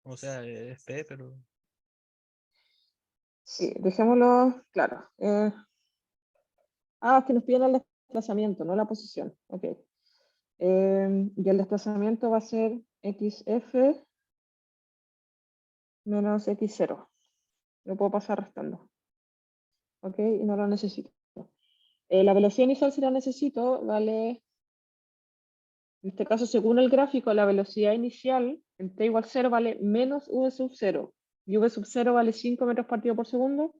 O sea, es P, pero Sí, dejémoslo claro. Es que nos piden el desplazamiento, no la posición. Ok. Y el desplazamiento va a ser xf menos x0. Lo puedo pasar restando. Ok, y no lo necesito. La velocidad inicial, si la necesito, vale, en este caso, según el gráfico, la velocidad inicial en t igual 0 vale menos v sub 0. Y v sub 0 vale 5 metros partido por segundo.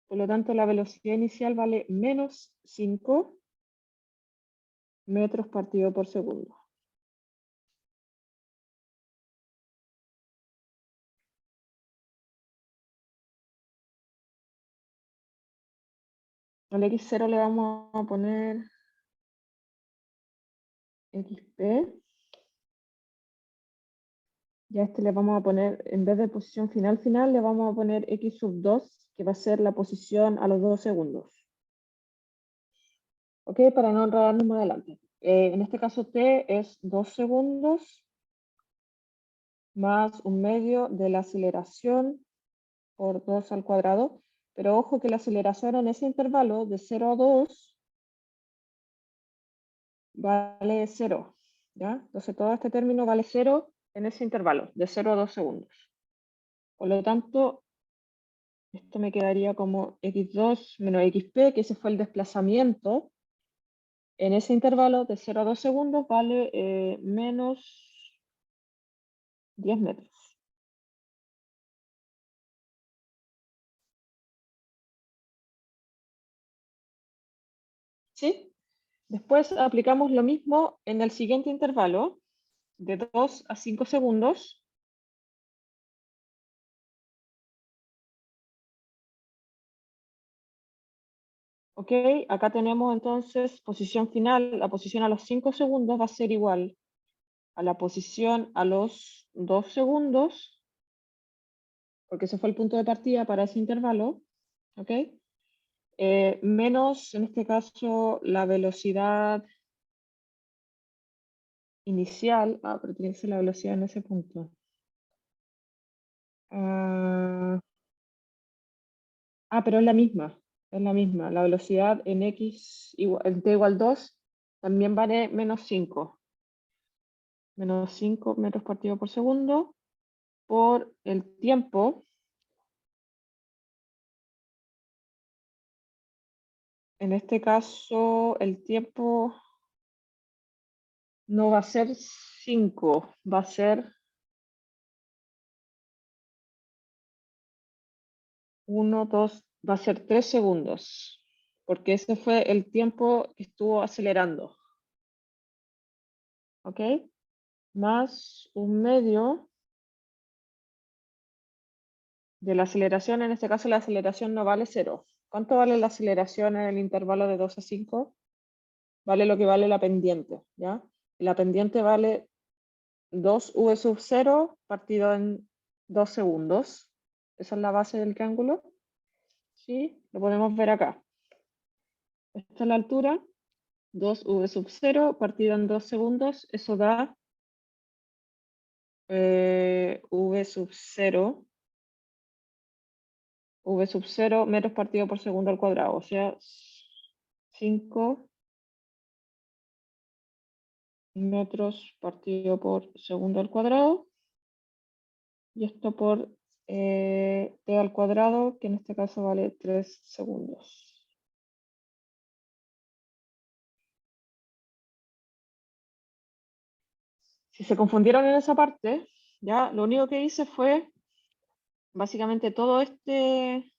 Por lo tanto, la velocidad inicial vale menos 5 metros partido por segundo. Al x0 le vamos a poner xp. Y a este le vamos a poner, en vez de posición final, le vamos a poner x sub 2, que va a ser la posición a los 2 segundos. ¿Ok? Para no enredarnos más adelante. En este caso t es 2 segundos más un medio de la aceleración por 2 al cuadrado. Pero ojo que la aceleración en ese intervalo de 0 a 2 vale 0. ¿Ya? Entonces todo este término vale 0 en ese intervalo, de 0 a 2 segundos. Por lo tanto, esto me quedaría como x2 menos xp, que ese fue el desplazamiento. En ese intervalo de 0 a 2 segundos vale menos 10 metros. ¿Sí? Después aplicamos lo mismo en el siguiente intervalo, de 2 a 5 segundos. Ok, acá tenemos entonces posición final. La posición a los 5 segundos va a ser igual a la posición a los 2 segundos, porque ese fue el punto de partida para ese intervalo. Ok, menos, en este caso, la velocidad inicial. Pero tiene que ser la velocidad en ese punto. Pero es la misma. Es la misma. La velocidad en x en t igual 2 también vale menos 5. Menos 5 metros partido por segundo por el tiempo. En este caso, el tiempo no va a ser 5, va a ser 1, 2, va a ser 3 segundos, porque ese fue el tiempo que estuvo acelerando. ¿Ok? Más un medio de la aceleración. En este caso, la aceleración no vale 0. ¿Cuánto vale la aceleración en el intervalo de 2 a 5? Vale lo que vale la pendiente, ¿ya? La pendiente vale 2v sub 0 partido en 2 segundos. Esa es la base del triángulo. ¿Sí? Lo podemos ver acá. Esta es la altura. 2v sub 0 partido en 2 segundos. Eso da v sub 0. V sub 0 metros partido por segundo al cuadrado. O sea, 5 metros partido por segundo al cuadrado. Y esto por t al cuadrado, que en este caso vale 3 segundos. Si se confundieron en esa parte, ya lo único que hice fue básicamente todo este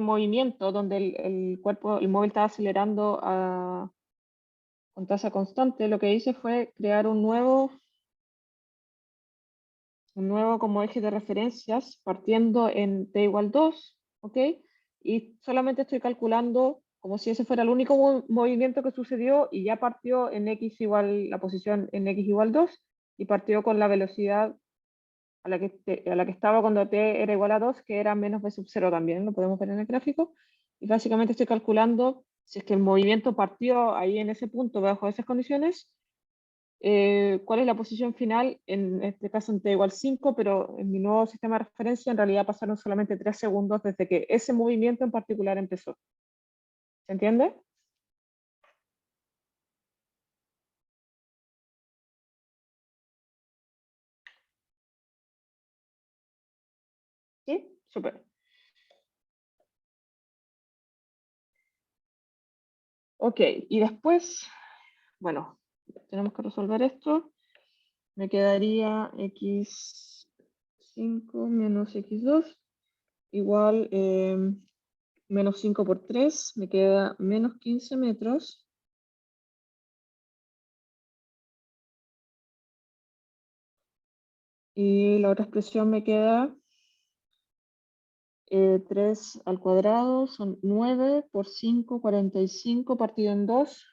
movimiento donde el cuerpo, el móvil estaba acelerando con tasa constante. Lo que hice fue crear un nuevo como eje de referencias partiendo en t igual 2, ¿ok? Y solamente estoy calculando como si ese fuera el único movimiento que sucedió y ya partió en x igual, la posición en x igual 2 y partió con la velocidad a la que estaba cuando t era igual a 2, que era menos v sub 0 también, lo podemos ver en el gráfico. Y básicamente estoy calculando si es que el movimiento partió ahí en ese punto bajo esas condiciones, cuál es la posición final, en este caso en t igual 5, pero en mi nuevo sistema de referencia en realidad pasaron solamente 3 segundos desde que ese movimiento en particular empezó. ¿Se entiende? ¿Sí? Súper. Ok, y después, bueno, tenemos que resolver esto. Me quedaría x5 menos x2 igual menos 5 por 3, me queda menos 15 metros. Y la otra expresión me queda 3 al cuadrado, son 9 por 5, 45 partido en 2,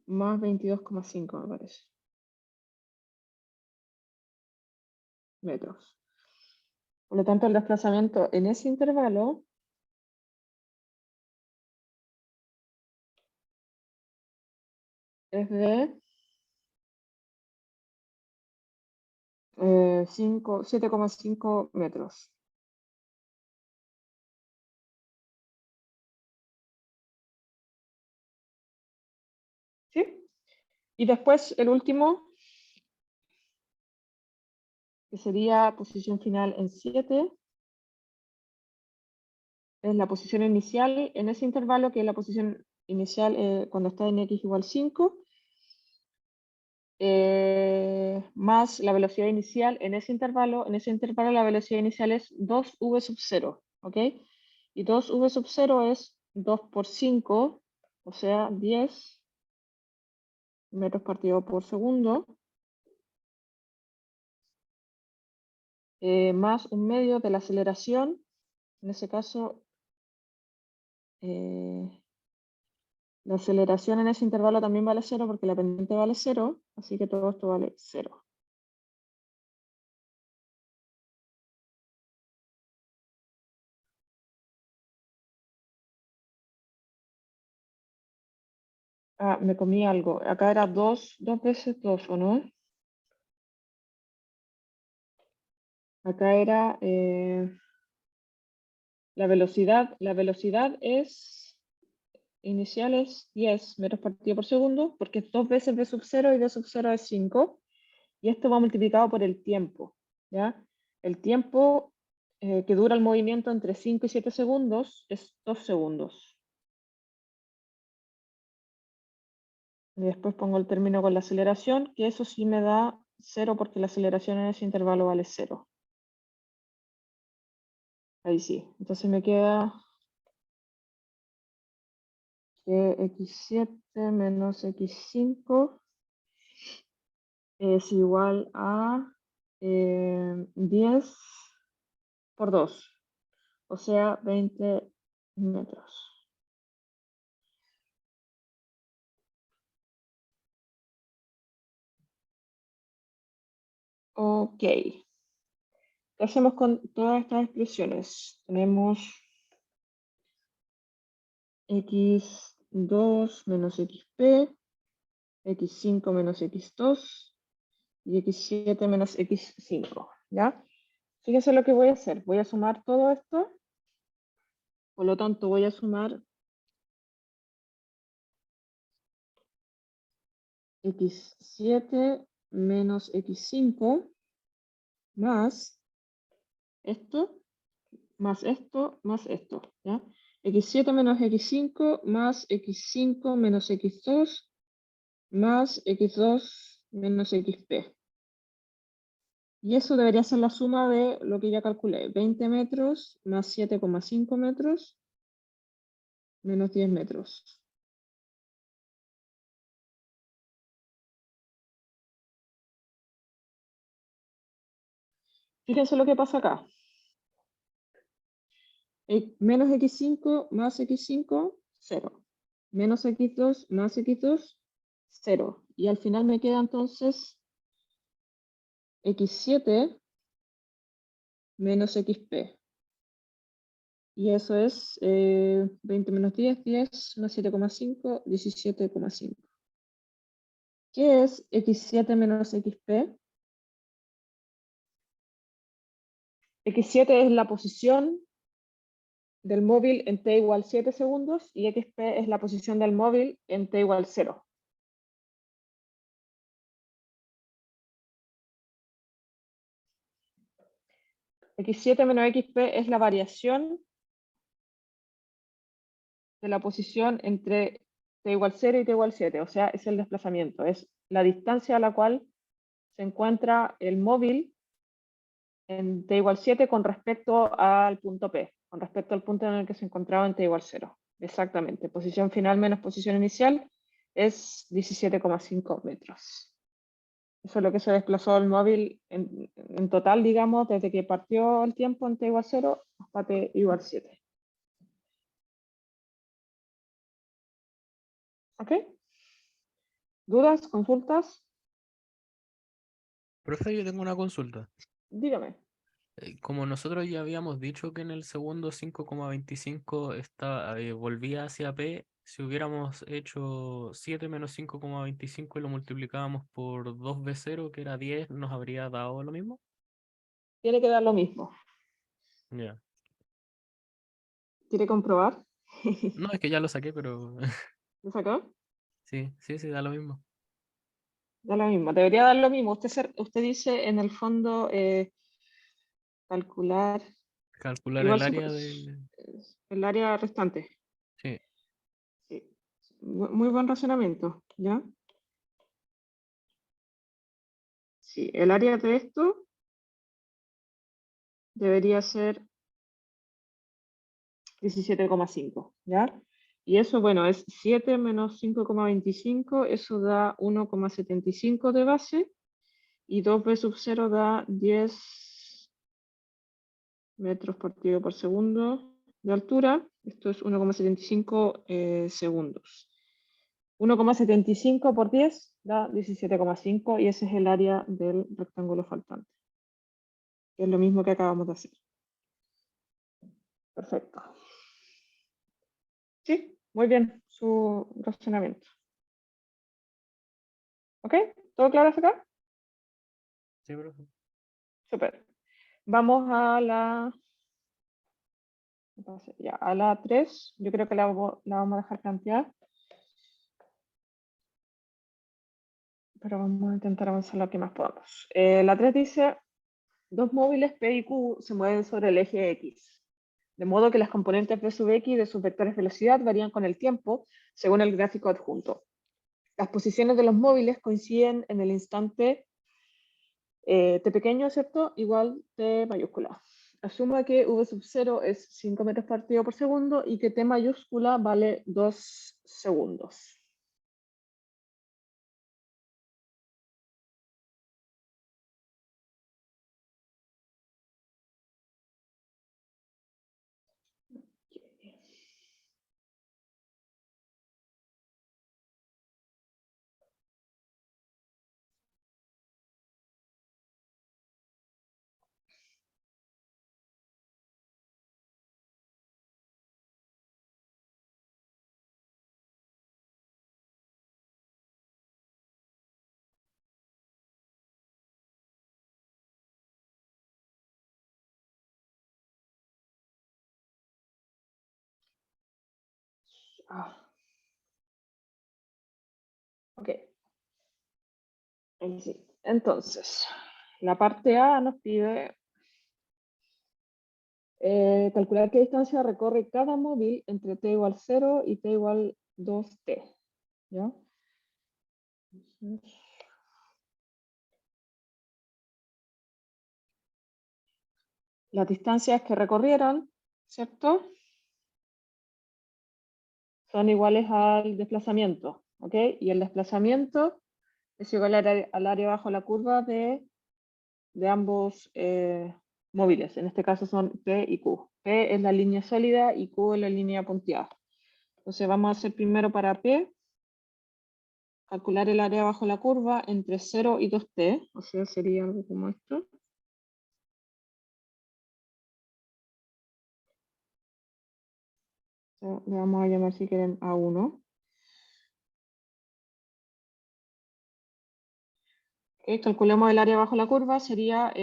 más 22,5 me parece. Metros. Por lo tanto, el desplazamiento en ese intervalo es de 7,5 metros. ¿Sí? Y después el último, que sería posición final en 7, es la posición inicial en ese intervalo, que es la posición inicial cuando está en x igual 5, más la velocidad inicial en ese intervalo. En ese intervalo la velocidad inicial es 2v sub 0, ¿ok? Y 2v sub 0 es 2 por 5, o sea, 10 metros partido por segundo, más un medio de la aceleración. En ese caso, la aceleración en ese intervalo también vale 0 porque la pendiente vale 0, así que todo esto vale 0. Ah, me comí algo. Acá era 2 veces 2, ¿o no? Acá era la velocidad. La velocidad inicial es 10 metros partido por segundo, porque es 2 veces v sub 0 y v sub 0 es 5. Y esto va multiplicado por el tiempo, ¿ya? El tiempo que dura el movimiento entre 5 y 7 segundos es 2 segundos. Y después pongo el término con la aceleración, que eso sí me da 0 porque la aceleración en ese intervalo vale 0. Ahí sí. Entonces me queda que x7 menos x5 es igual a 10 por 2, o sea, 20 metros. Ok. ¿Qué hacemos con todas estas expresiones? Tenemos x2 menos xp, x5 menos x2 y x7 menos x5, ¿ya? Fíjense lo que voy a hacer. Voy a sumar todo esto. Por lo tanto, voy a sumar x7 menos x5 más esto, más esto, más esto, ¿ya? x7 menos x5 más x5 menos x2 más x2 menos xp. Y eso debería ser la suma de lo que ya calculé, 20 metros más 7,5 metros menos 10 metros. Fíjense lo que pasa acá. Menos x5 más x5, 0. Menos x2 más x2, 0. Y al final me queda entonces x7 menos xp. Y eso es 20 menos 10, 10 más 7,5, 17,5. ¿Qué es x7 menos xp? x7 es la posición del móvil en t igual 7 segundos y xp es la posición del móvil en t igual 0. x7 menos xp es la variación de la posición entre t igual 0 y t igual 7, o sea, es el desplazamiento, es la distancia a la cual se encuentra el móvil en t igual 7 con respecto al punto P, con respecto al punto en el que se encontraba en t igual 0. Exactamente, posición final menos posición inicial es 17,5 metros. Eso es lo que se desplazó el móvil en total, digamos, desde que partió el tiempo en t igual 0 hasta t igual 7. ¿Ok? ¿Dudas? ¿Consultas? Profe, yo tengo una consulta. Dígame. Como nosotros ya habíamos dicho que en el segundo 5,25 volvía hacia P, si hubiéramos hecho 7 menos 5,25 y lo multiplicábamos por 2b0, que era 10, ¿nos habría dado lo mismo? Tiene que dar lo mismo. Ya. ¿Quiere comprobar? No, es que ya lo saqué, pero ¿Lo sacó? sí, da lo mismo. Da lo mismo. Debería dar lo mismo. Usted dice en el fondo calcular Calcular igual el área de... el área restante. Sí, Sí. Muy buen razonamiento, ¿ya? Sí, el área de esto debería ser 17,5, ¿ya? Y eso, bueno, es 7 menos 5,25, eso da 1,75 de base, y 2b sub 0 da 10 metros partido por segundo de altura. Esto es 1,75 segundos. 1,75 por 10 da 17,5 y ese es el área del rectángulo faltante, que es lo mismo que acabamos de hacer. Perfecto. Sí, muy bien su razonamiento. ¿Ok? ¿Todo claro hasta acá? sí, profe. Super. Vamos a la, ya, a la 3. Yo creo que la vamos a dejar plantear. Pero vamos a intentar avanzar lo que más podamos. La 3 dice, dos móviles P y Q se mueven sobre el eje X, de modo que las componentes P sub X de sus vectores de velocidad varían con el tiempo, según el gráfico adjunto. Las posiciones de los móviles coinciden en el instante T pequeño, ¿cierto? Igual T mayúscula. Asuma que V sub 0 es 5 metros partido por segundo y que T mayúscula vale 2 segundos. Ok. Ahí sí. Entonces, la parte A nos pide calcular qué distancia recorre cada móvil entre t igual 0 y t igual 2t. ¿Ya? Las distancias que recorrieron, ¿cierto? Son iguales al desplazamiento, ¿ok? Y el desplazamiento es igual al área bajo la curva de ambos móviles. En este caso son P y Q. P es la línea sólida y Q es la línea punteada. Entonces vamos a hacer primero para P, calcular el área bajo la curva entre 0 y 2t, o sea, sería algo como esto. Le vamos a llamar si quieren A1. Calculemos el área bajo la curva, sería,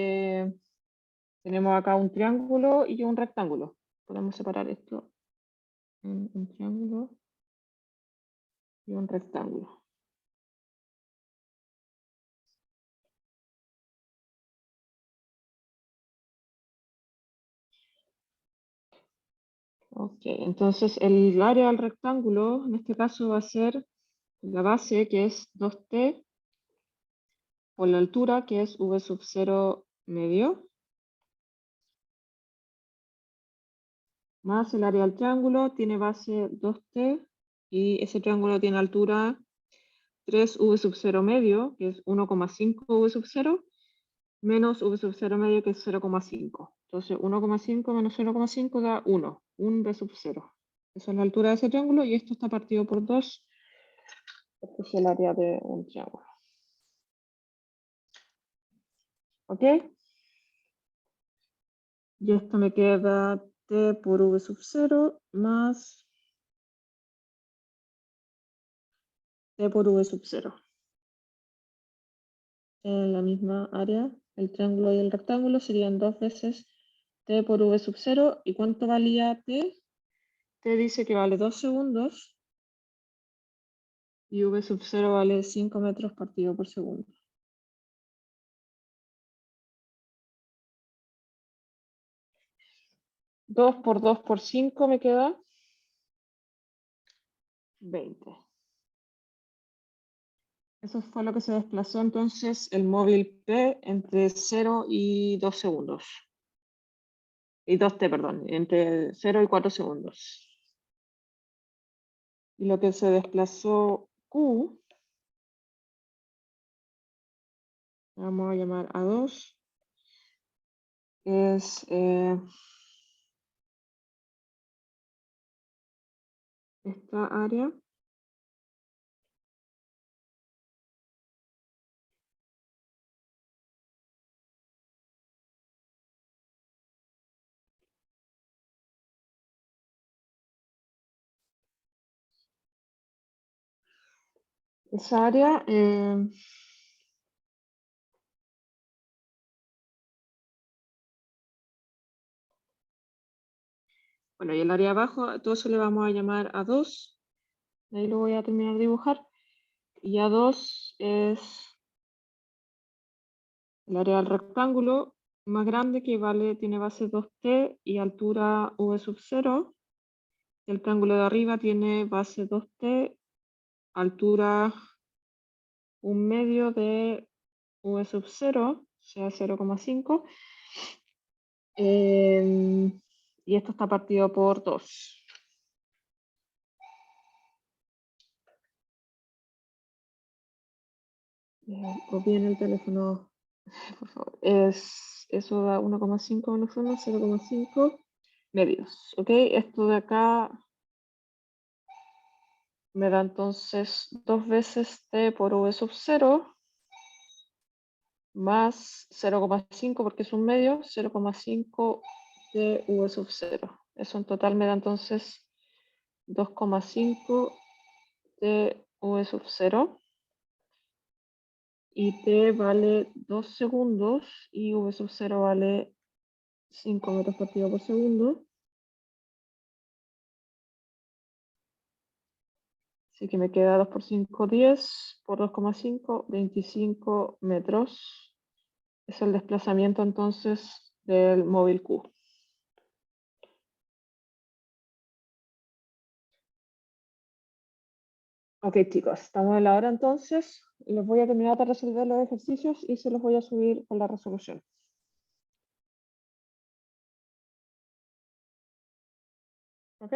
tenemos acá un triángulo y un rectángulo. Podemos separar esto en un triángulo y un rectángulo. Ok, entonces el área del rectángulo en este caso va a ser la base, que es 2t, por la altura, que es v sub 0 medio, más el área del triángulo, tiene base 2t, y ese triángulo tiene altura 3v sub 0 medio, que es 1,5 v sub 0, menos v sub 0 medio, que es 0,5. Entonces 1,5 menos 0,5 da 1, 1 v sub 0. Esa es la altura de ese triángulo, y esto está partido por 2, porque es el área de un triángulo. ¿Ok? Y esto me queda t por v sub 0 más t por v sub 0. En la misma área, el triángulo y el rectángulo serían 2 veces t por v sub 0. ¿Y cuánto valía t? T dice que vale 2 segundos y v sub 0 vale 5 metros partido por segundo. Dos por 2 por 5 me queda 20. Eso fue lo que se desplazó entonces el móvil P entre 0 y 2 segundos. Y 2t, perdón, entre 0 y 4 segundos. Y lo que se desplazó Q, vamos a llamar A2, es esta área. Esa área bueno, y el área abajo, todo eso le vamos a llamar A2. Ahí lo voy a terminar de dibujar. Y A2 es el área del rectángulo más grande, que tiene base 2t y altura v sub 0. El triángulo de arriba tiene base 2t, altura 1 medio de v sub 0, o sea 0,5. Y esto está partido por 2. Copien el teléfono, por favor. Eso da 1,5 menos 1, 0,5 medios. ¿Ok? Esto de acá me da entonces 2 veces t por v sub 0 más 0,5, porque es un medio, 0,5 de v sub 0. Eso en total me da entonces 2,5 de v sub 0. Y t vale 2 segundos y v sub 0 vale 5 metros partido por segundo. Así que me queda 2 por 5, 10, por 2,5, 25 metros. Es el desplazamiento entonces del móvil Q. Ok, chicos, estamos en la hora entonces. Les voy a terminar de resolver los ejercicios y se los voy a subir con la resolución. Ok.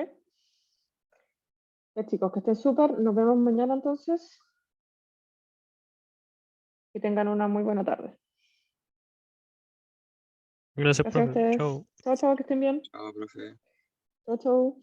Ya, chicos, que estén súper. Nos vemos mañana entonces. Que tengan una muy buena tarde. Gracias, Gracias a profe. ustedes. Chao. Chao, chao, que estén bien. Chao, profe. Chao, chao.